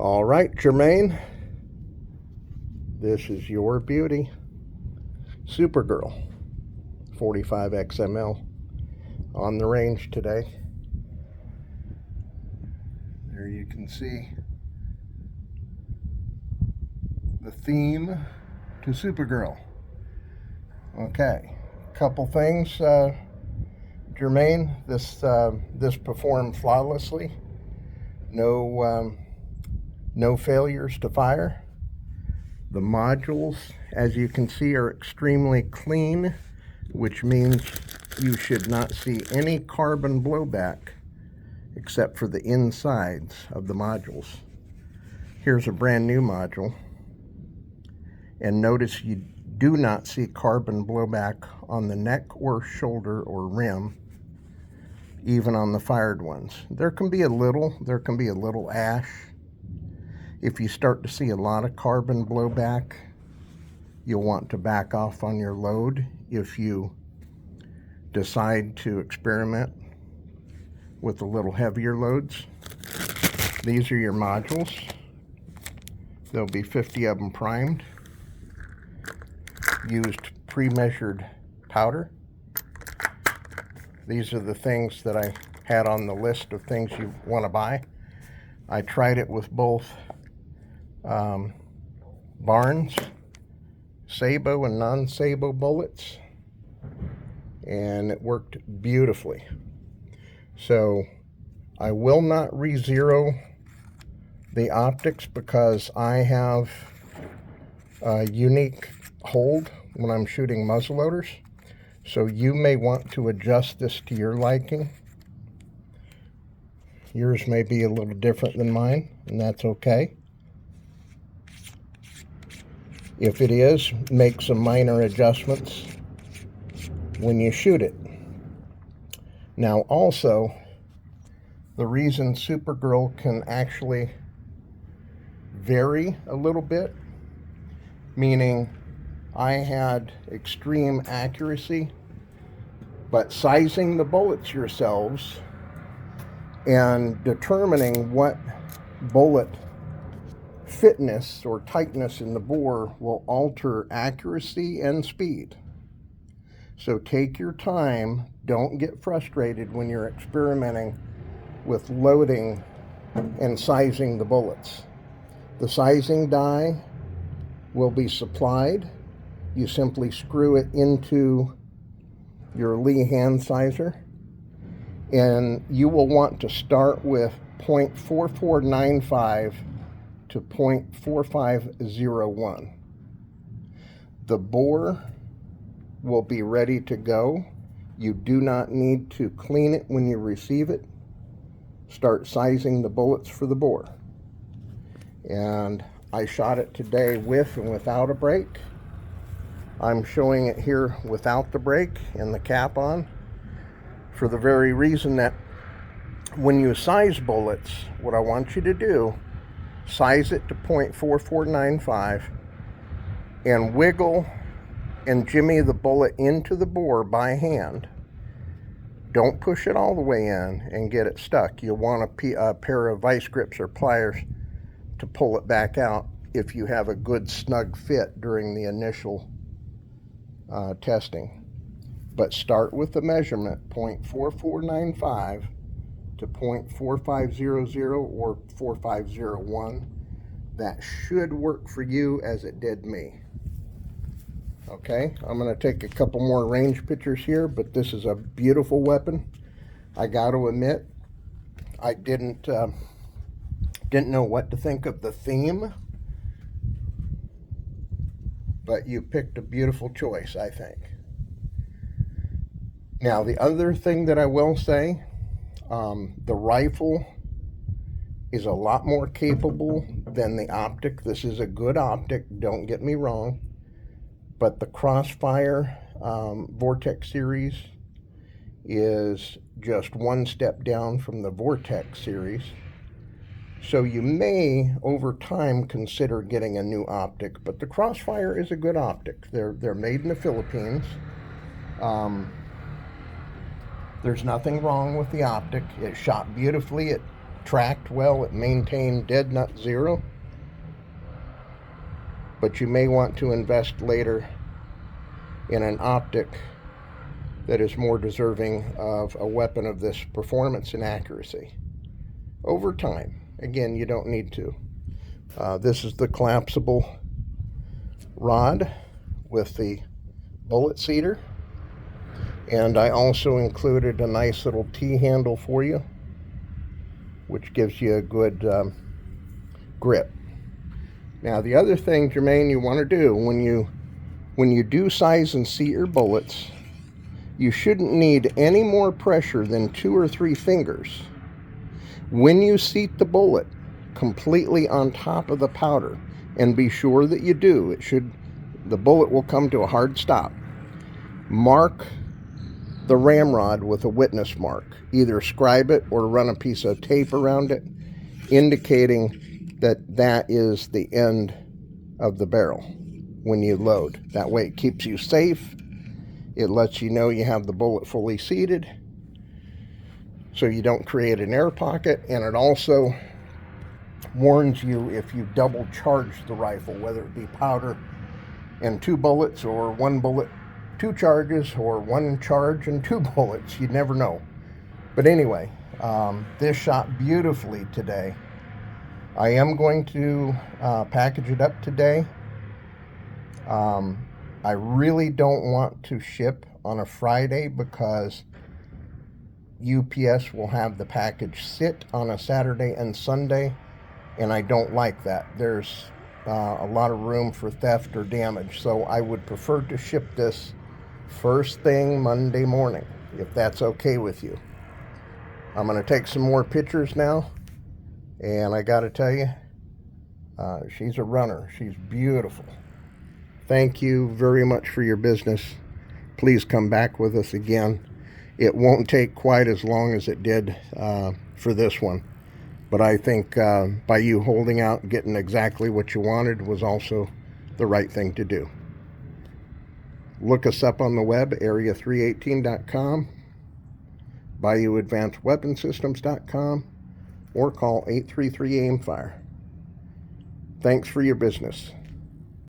All right, Jermaine, this is your beauty, Supergirl, 45 XML, on the range today. There you can see the theme to Supergirl. Okay, couple things, Jermaine. This performed flawlessly. No failures to fire. The modules, as you can see, are extremely clean, which means you should not see any carbon blowback except for the insides of the modules. Here's a brand new module, and notice you do not see carbon blowback on the neck or shoulder or rim, even on the fired ones. There can be a little ash. If you start to see a lot of carbon blowback, you'll want to back off on your load if you decide to experiment with a little heavier loads. These are your modules. There'll be 50 of them primed. Used pre-measured powder. These are the things that I had on the list of things you want to buy. I tried it with both Barnes Sabo and non-Sabo bullets, and it worked beautifully. So I will not re-zero the optics because I have a unique hold when I'm shooting muzzleloaders. So you may want to adjust this to your liking. Yours may be a little different than mine, and that's okay. If it is, make some minor adjustments when you shoot it. Now also, the reason Supergirl can actually vary a little bit, meaning I had extreme accuracy, but sizing the bullets yourselves and determining what bullet fitness or tightness in the bore will alter accuracy and speed. So take your time. Don't get frustrated when you're experimenting with loading and sizing the bullets. The sizing die will be supplied. You simply screw it into your Lee hand sizer, and you will want to start with 0.4495 to 0.4501. The bore will be ready to go. You do not need to clean it when you receive it. Start sizing the bullets for the bore. And I shot it today with and without a brake. I'm showing it here without the brake and the cap on, for the very reason that when you size bullets, what I want you to do, size it to 0.4495 and wiggle and jimmy the bullet into the bore by hand. Don't push it all the way in and get it stuck. You'll want a pair of vice grips or pliers to pull it back out if you have a good snug fit during the initial testing. But start with the measurement 0.4495 to 0.4500 or 4501. That should work for you as it did me. Okay, I'm going to take a couple more range pictures here, but this is a beautiful weapon. I got to admit, I didn't know what to think of the theme, but you picked a beautiful choice, I think. Now, the other thing that I will say, the rifle is a lot more capable than the optic. This is a good optic, don't get me wrong, but the Crossfire Vortex series is just one step down from the Vortex series. So you may, over time, consider getting a new optic, but the Crossfire is a good optic. They're made in the Philippines. There's nothing wrong with the optic. It shot beautifully at tracked well, it maintained dead nut zero. But you may want to invest later in an optic that is more deserving of a weapon of this performance and accuracy. Over time, again, you don't need to. This is the collapsible rod with the bullet seater. And I also included a nice little T-handle for you, which gives you a good grip. Now, the other thing, Jermaine, you want to do when you do size and seat your bullets, you shouldn't need any more pressure than 2 or 3 fingers. When you seat the bullet completely on top of the powder, and be sure that you do, the bullet will come to a hard stop. Mark the ramrod with a witness mark. Either scribe it or run a piece of tape around it, indicating that is the end of the barrel when you load. That way it keeps you safe. It lets you know you have the bullet fully seated, so you don't create an air pocket, and it also warns you if you double charge the rifle, whether it be powder and 2 bullets, or 1 bullet, 2 charges, or 1 charge and 2 bullets. You never know. But anyway, this shot beautifully today. I am going to package it up today. I really don't want to ship on a Friday because UPS will have the package sit on a Saturday and Sunday, and I don't like that. There's a lot of room for theft or damage, so I would prefer to ship this first thing Monday morning, if that's okay with you. I'm going to take some more pictures now, and I got to tell you, she's a runner. She's beautiful. Thank you very much for your business. Please come back with us again. It won't take quite as long as it did for this one, but I think by you holding out and getting exactly what you wanted was also the right thing to do. Look us up on the web, area318.com, BayouAdvancedWeaponSystems.com, or call 833-AIM-FIRE. Thanks for your business.